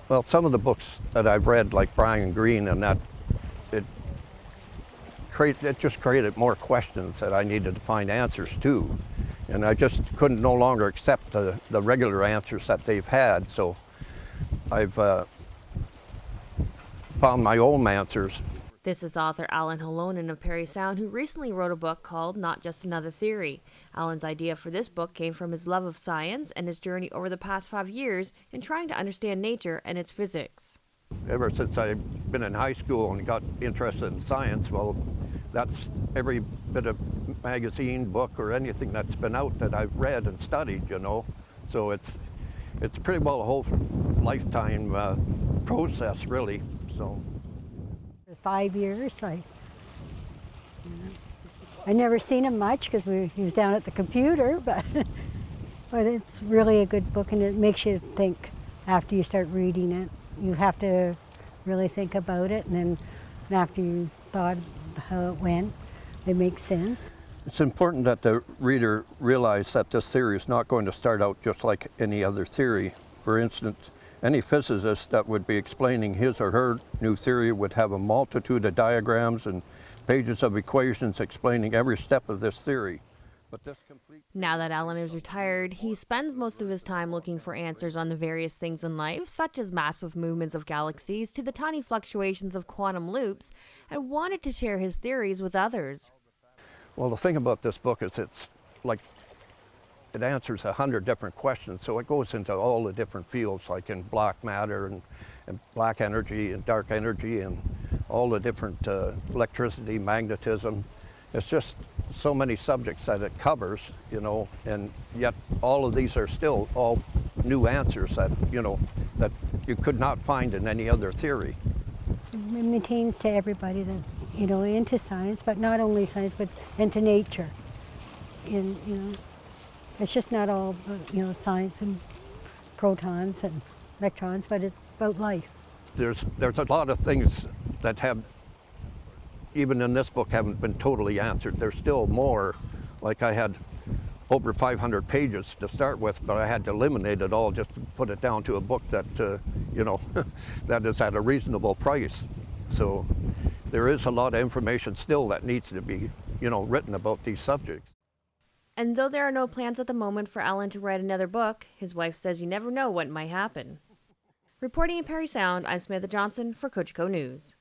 Well, some of the books that I've read, like Brian Greene and that, it, it just created more questions that I needed to find answers to. And I just couldn't no longer accept the regular answers that they've had. So I've found my own answers. This is author Alan Halonen of Parry Sound, who recently wrote a book called Not Just Another Theory. Alan's idea for this book came from his love of science and his journey over the past 5 years in trying to understand nature and its physics. Ever since I've been in high school and got interested in science, well, that's every bit of magazine, book, or anything that's been out that I've read and studied, you know. So it's pretty well a whole lifetime process, really. So. For 5 years, I never seen him much because he was down at the computer, but but it's really a good book, and it makes you think after you start reading it. You have to really think about it, and then after you thought how it went, it makes sense. It's important that the reader realize that this theory is not going to start out just like any other theory. For instance, any physicist that would be explaining his or her new theory would have a multitude of diagrams and pages of equations explaining every step of this theory. Now that Alan is retired, he spends most of his time looking for answers on the various things in life, such as massive movements of galaxies to the tiny fluctuations of quantum loops, and wanted to share his theories with others. Well, the thing about this book is it's like it answers 100 different questions, so it goes into all the different fields, like in black matter and black energy and dark energy and all the different electricity, magnetism. It's just so many subjects that it covers, you know, and yet all of these are still all new answers that, you know, that you could not find in any other theory. It maintains to everybody that, you know, into science, but not only science, but into nature. And, you know, it's just not all, you know, science and protons and electrons, but it's about life. There's a lot of things that have, even in this book, haven't been totally answered. There's still more. Like I had over 500 pages to start with, but I had to eliminate it all just to put it down to a book that, you know, that is at a reasonable price. So there is a lot of information still that needs to be, you know, written about these subjects. And though there are no plans at the moment for Alan to write another book, his wife says you never know what might happen. Reporting in Parry Sound, I'm Samantha Johnson for Cogeco News.